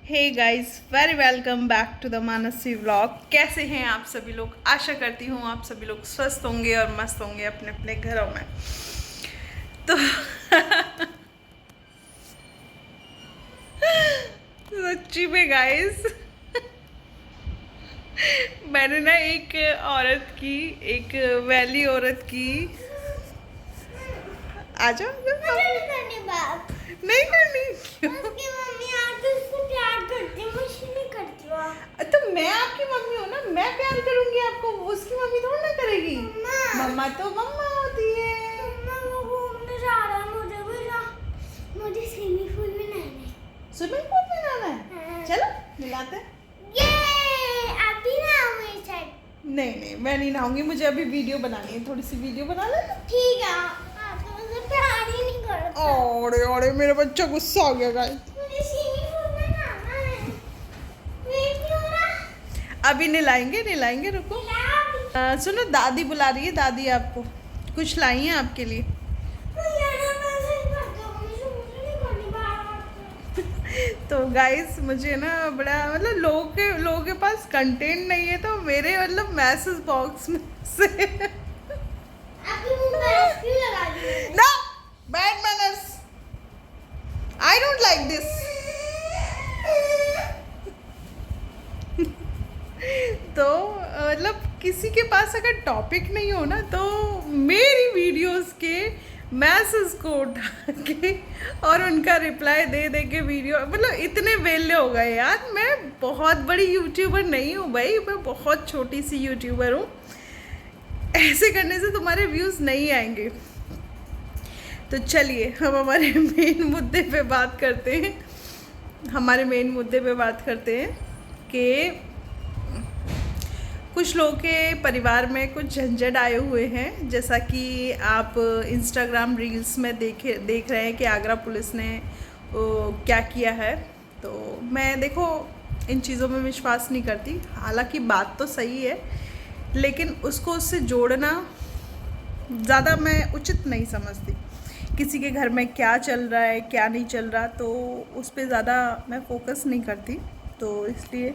Hey guys, very welcome back to the Mansi vlog. कैसे हैं आप सभी लोग? आशा करती हूँ आप सभी लोग स्वस्थ होंगे और मस्त होंगे अपने अपने घरों में। तो सच्ची में गाइस, मैंने ना एक औरत की, एक वैली औरत की, आ जाओ नहीं करनी बात। नहीं करनी क्यों? उसकी मम्मी आके उसको प्यार करती है, मुझे नहीं करती वो। तो मैं आपकी मम्मी हूँ ना, मैं प्यार करूंगी आपको, उसकी मम्मी थोड़ी ना करेगी। मम्मा तो मम्मा होती है। मम्मा वो घूमने जा रहा है, मुझे स्विमिंग पूल में नहाना है। स्विमिंग पूल में नहाना है? हाँ। चलो मिलाते हैं। ये अभी ना मेरी साइड। नहीं मैं नहीं नहाऊंगी, मुझे अभी वीडियो बनानी है, थोड़ी सी वीडियो बना लेना। ठीक है, आप तो मुझे प्यार ही नहीं करता। ओरे ओरे, मेरा बच्चा गुस्सा आ गया गाइस। मुझे स्विमिंग पूल में नहाना है। वेट क्यों ना? अभी नहलाएंगे, रुको। सुनो, दादी बुला रही है, दादी आपको कुछ लाई है आपके लिए। तो गाइस, मुझे ना बड़ा मतलब लोगों के पास कंटेंट नहीं है, तो मेरे मतलब मैसेज बॉक्स में से आपके मुंह पे आइसक्रीम लगा दी मैंने। ना, bad manners, I don't like this. तो मतलब किसी के पास अगर टॉपिक नहीं हो ना, तो मेरी वीडियोस के मैसेज को उठा के और उनका रिप्लाई दे दे के वीडियो, मतलब इतने वेले हो गए यार। मैं बहुत बड़ी यूट्यूबर नहीं हूँ भाई, मैं बहुत छोटी सी यूट्यूबर हूँ। ऐसे करने से तुम्हारे व्यूज़ नहीं आएंगे। तो चलिए हम हमारे मेन मुद्दे पे बात करते हैं। कि कुछ लोगों के परिवार में कुछ झंझट आए हुए हैं, जैसा कि आप इंस्टाग्राम रील्स में देख रहे हैं कि आगरा पुलिस ने क्या किया है। तो मैं देखो इन चीज़ों में विश्वास नहीं करती, हालांकि बात तो सही है, लेकिन उसको उससे जोड़ना ज़्यादा मैं उचित नहीं समझती। किसी के घर में क्या चल रहा है क्या नहीं चल रहा, तो उस पर ज़्यादा मैं फोकस नहीं करती। तो इसलिए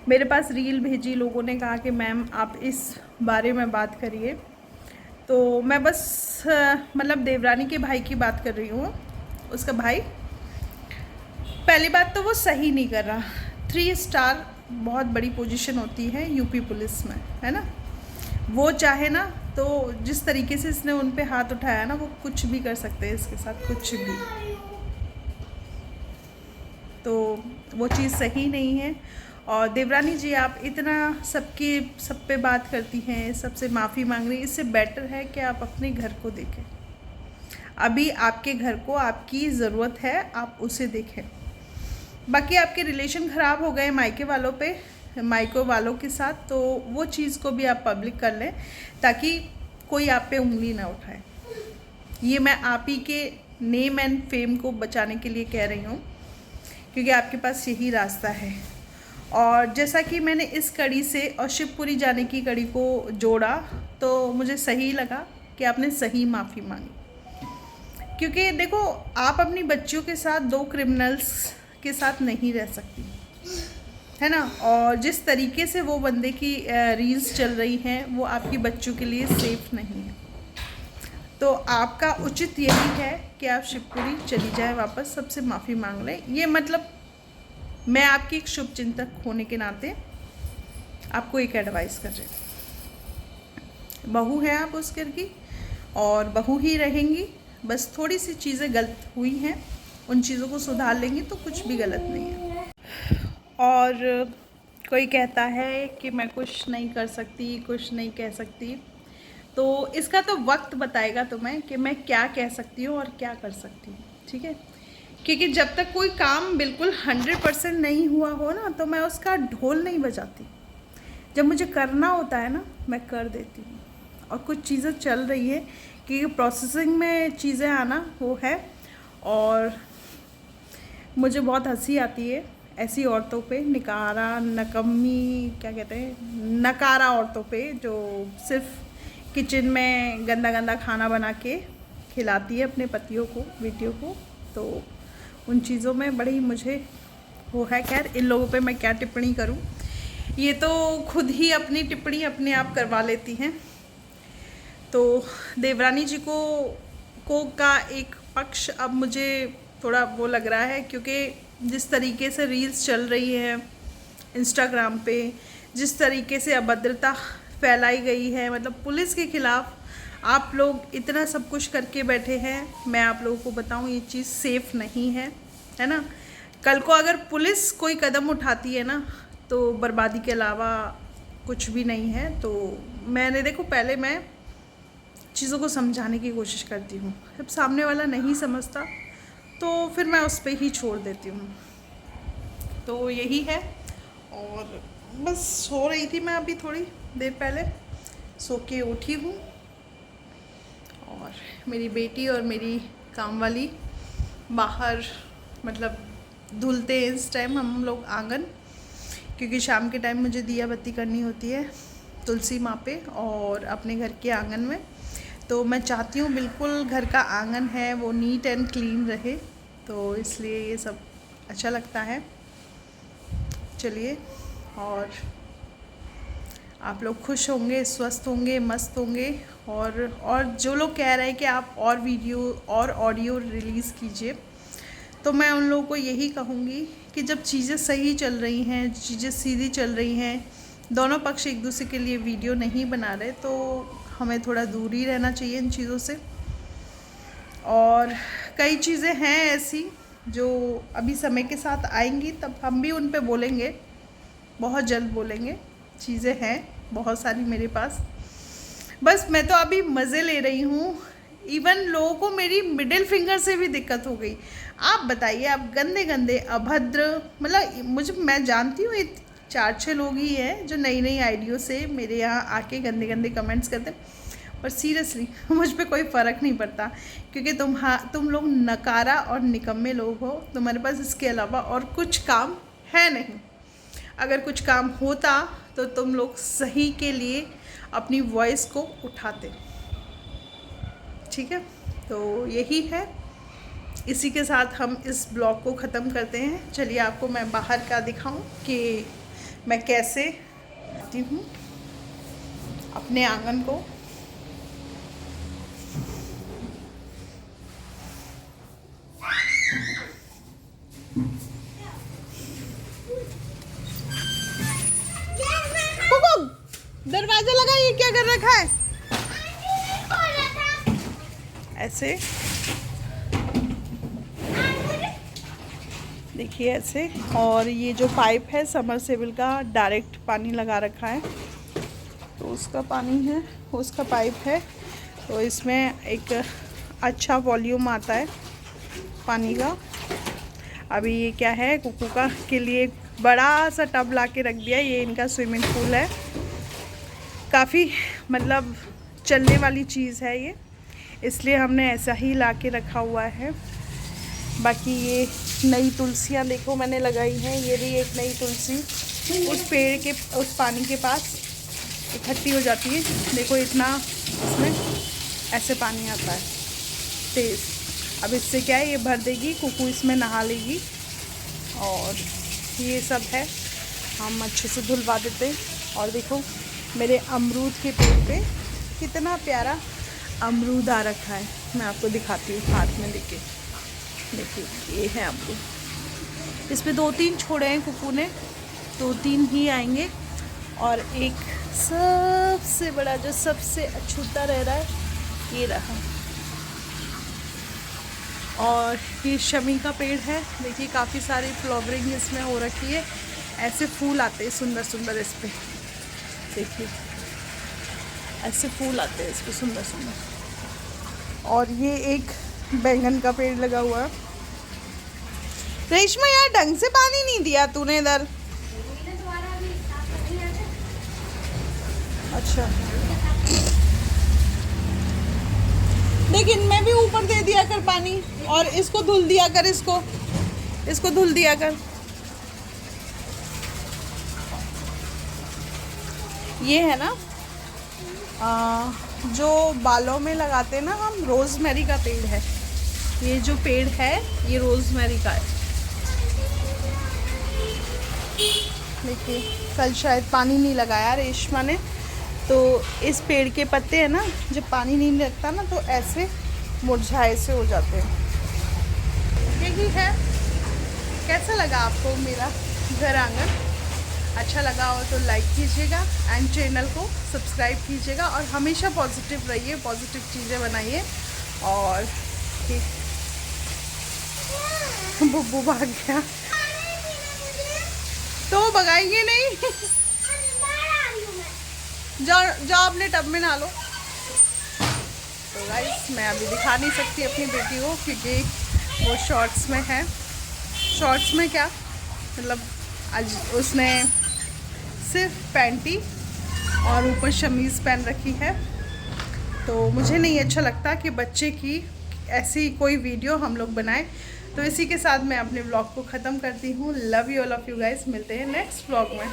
मेरे पास रील भेजी, लोगों ने कहा कि मैम आप इस बारे में बात करिए। तो मैं बस मतलब देवरानी के भाई की बात कर रही हूँ। उसका भाई, पहली बात तो वो सही नहीं कर रहा। 3 स्टार बहुत बड़ी पोजीशन होती है यूपी पुलिस में, है ना। वो चाहे ना तो जिस तरीके से इसने उन पे हाथ उठाया ना, वो कुछ भी कर सकते हैं इसके साथ, कुछ भी। तो वो चीज़ सही नहीं है। और देवरानी जी, आप इतना सब पे बात करती हैं, सबसे माफ़ी मांग रही, इससे बेटर है कि आप अपने घर को देखें। अभी आपके घर को आपकी ज़रूरत है, आप उसे देखें। बाकी आपके रिलेशन ख़राब हो गए मायके वालों के साथ, तो वो चीज़ को भी आप पब्लिक कर लें, ताकि कोई आप पे उंगली ना उठाए। ये मैं आप ही के नेम एंड फेम को बचाने के लिए कह रही हूँ, क्योंकि आपके पास यही रास्ता है। और जैसा कि मैंने इस कड़ी से और शिवपुरी जाने की कड़ी को जोड़ा, तो मुझे सही लगा कि आपने सही माफ़ी मांगी। क्योंकि देखो, आप अपनी बच्चियों के साथ 2 क्रिमिनल्स के साथ नहीं रह सकती, है ना। और जिस तरीके से वो बंदे की रील्स चल रही हैं, वो आपकी बच्चों के लिए सेफ नहीं है। तो आपका उचित यही है कि आप शिवपुरी चली जाए वापस, सबसे माफ़ी मांग लें। ये मतलब मैं आपकी एक शुभचिंतक होने के नाते आपको एक एडवाइस कर रही हूँ। बहू हैं आप उस घर की, और बहू ही रहेंगी। बस थोड़ी सी चीज़ें गलत हुई हैं, उन चीज़ों को सुधार लेंगी तो कुछ भी गलत नहीं है। और कोई कहता है कि मैं कुछ नहीं कर सकती, कुछ नहीं कह सकती, तो इसका तो वक्त बताएगा तुम्हें कि मैं क्या कह सकती हूँ और क्या कर सकती हूँ, ठीक है। क्योंकि जब तक कोई काम बिल्कुल 100% नहीं हुआ हो ना, तो मैं उसका ढोल नहीं बजाती। जब मुझे करना होता है ना, मैं कर देती हूँ। और कुछ चीज़ें चल रही है कि प्रोसेसिंग में चीज़ें आना वो है। और मुझे बहुत हंसी आती है ऐसी औरतों पे, नकम्मी क्या कहते हैं, नकारा औरतों पे, जो सिर्फ किचन में गंदा गंदा खाना बना के खिलाती है अपने पतियों को, बेटियों को। तो उन चीज़ों में बड़ी मुझे वो है। खैर, इन लोगों पे मैं क्या टिप्पणी करूं, ये तो खुद ही अपनी टिप्पणी अपने आप करवा लेती हैं। तो देवरानी जी को का एक पक्ष अब मुझे थोड़ा वो लग रहा है, क्योंकि जिस तरीके से रील्स चल रही है इंस्टाग्राम पे, जिस तरीके से अभद्रता फैलाई गई है, मतलब पुलिस के खिलाफ आप लोग इतना सब कुछ करके बैठे हैं। मैं आप लोगों को बताऊं, ये चीज़ सेफ़ नहीं है ना। कल को अगर पुलिस कोई कदम उठाती है ना, तो बर्बादी के अलावा कुछ भी नहीं है। तो मैंने देखो, पहले मैं चीज़ों को समझाने की कोशिश करती हूँ, जब सामने वाला नहीं समझता तो फिर मैं उस पर ही छोड़ देती हूँ। तो यही है। और बस सो रही थी मैं, अभी थोड़ी देर पहले सो के उठी हूँ। और मेरी बेटी और मेरी काम वाली बाहर मतलब धुलते हैं इस टाइम हम लोग आंगन, क्योंकि शाम के टाइम मुझे दिया बत्ती करनी होती है तुलसी माँ पे और अपने घर के आंगन में। तो मैं चाहती हूँ बिल्कुल घर का आंगन है वो नीट एंड क्लीन रहे, तो इसलिए ये सब अच्छा लगता है। चलिए, और आप लोग खुश होंगे, स्वस्थ होंगे, मस्त होंगे। और जो लोग कह रहे हैं कि आप और वीडियो और ऑडियो रिलीज़ कीजिए, तो मैं उन लोगों को यही कहूँगी कि जब चीज़ें सही चल रही हैं, चीज़ें सीधी चल रही हैं, दोनों पक्ष एक दूसरे के लिए वीडियो नहीं बना रहे, तो हमें थोड़ा दूर ही रहना चाहिए इन चीज़ों से। और कई चीज़ें हैं ऐसी जो अभी समय के साथ आएंगी, तब हम भी उन पे बोलेंगे, बहुत जल्द बोलेंगे। चीज़ें हैं बहुत सारी मेरे पास, बस मैं तो अभी मज़े ले रही हूँ। इवन लोगों को मेरी मिडिल फिंगर से भी दिक्कत हो गई। आप बताइए, आप गंदे गंदे अभद्र, मतलब मैं जानती हूँ 4-6 लोग ही हैं जो नई नई आइडियो से मेरे यहाँ आके गंदे गंदे कमेंट्स करते हैं, पर सीरियसली मुझ पे कोई फ़र्क नहीं पड़ता, क्योंकि तुम लोग नकारा और निकम्मे लोग हो। तुम्हारे पास इसके अलावा और कुछ काम है नहीं। अगर कुछ काम होता तो तुम लोग सही के लिए अपनी वॉइस को उठाते। ठीक है, तो यही है। इसी के साथ हम इस ब्लॉग को ख़त्म करते हैं। चलिए, आपको मैं बाहर का दिखाऊं कि मैं कैसे आती हूँ अपने आंगन को। दरवाजा लगा, ये क्या कर रखा है ऐसे? देखिए ऐसे। और ये जो पाइप है समरसेबल का, डायरेक्ट पानी लगा रखा है, तो उसका पानी है, उसका पाइप है। तो इसमें एक अच्छा वॉल्यूम आता है पानी का। अभी ये क्या है, कुकू का के लिए बड़ा सा टब ला के रख दिया। ये इनका स्विमिंग पूल है, काफ़ी मतलब चलने वाली चीज़ है ये, इसलिए हमने ऐसा ही ला के रखा हुआ है। बाकी ये नई तुलसियाँ देखो मैंने लगाई हैं। ये भी एक नई तुलसी उस पेड़ के उस पानी के पास इकट्ठी हो जाती है। देखो इतना इसमें ऐसे पानी आता है तेज़। अब इससे क्या है, ये भर देगी, कुकू इसमें नहा लेगी। और ये सब है, हम अच्छे से धुलवा देते हैं। और देखो मेरे अमरूद के पेड़ पे कितना प्यारा अमरूद आ रखा है। मैं आपको दिखाती हूँ हाथ में लेके। देखिए ये है अमरूद। इसमें 2-3 छोड़े हैं कुकू ने, 2-3 ही आएंगे। और एक सबसे बड़ा जो सबसे अछूता रह रहा है ये रहा। और ये शमी का पेड़ है, देखिए काफ़ी सारी फ्लावरिंग इसमें हो रखी है। ऐसे फूल आते हैं सुंदर सुंदर इस पर, देखिए ऐसे फूल आते हैं इस पर सुंदर सुंदर। और ये एक बैंगन का पेड़ लगा हुआ है। रेशमा यार, ढंग से पानी नहीं दिया तूने इधर। अच्छा, देख इनमें भी ऊपर दे दिया कर पानी, और इसको धुल दिया कर, इसको धुल दिया कर। ये है ना जो बालों में लगाते हैं ना हम, रोज़मेरी का पेड़ है। ये जो पेड़ है ये रोज़मेरी का है। देखिए कल शायद पानी नहीं लगाया रेशमा ने, तो इस पेड़ के पत्ते हैं ना, जब पानी नहीं लगता ना तो ऐसे मुरझाए से हो जाते हैं। यही है। कैसा लगा आपको मेरा घर आंगन? अच्छा लगा हो तो लाइक कीजिएगा एंड चैनल को सब्सक्राइब कीजिएगा, और हमेशा पॉजिटिव रहिए, पॉजिटिव चीज़ें बनाइए। और बुब्बू भाग गया तो भगाइए नहीं। जाओ अपने टब में नहा लो। तो गाइस मैं अभी दिखा नहीं सकती अपनी बेटी को क्योंकि वो शॉर्ट्स में है। शॉर्ट्स में क्या मतलब, आज उसने सिर्फ पैंटी और ऊपर शमीज़ पहन रखी है, तो मुझे नहीं अच्छा लगता कि बच्चे की ऐसी कोई वीडियो हम लोग बनाएं। तो इसी के साथ मैं अपने व्लॉग को ख़त्म करती हूँ। Love you all of you guys, मिलते हैं नेक्स्ट व्लॉग में।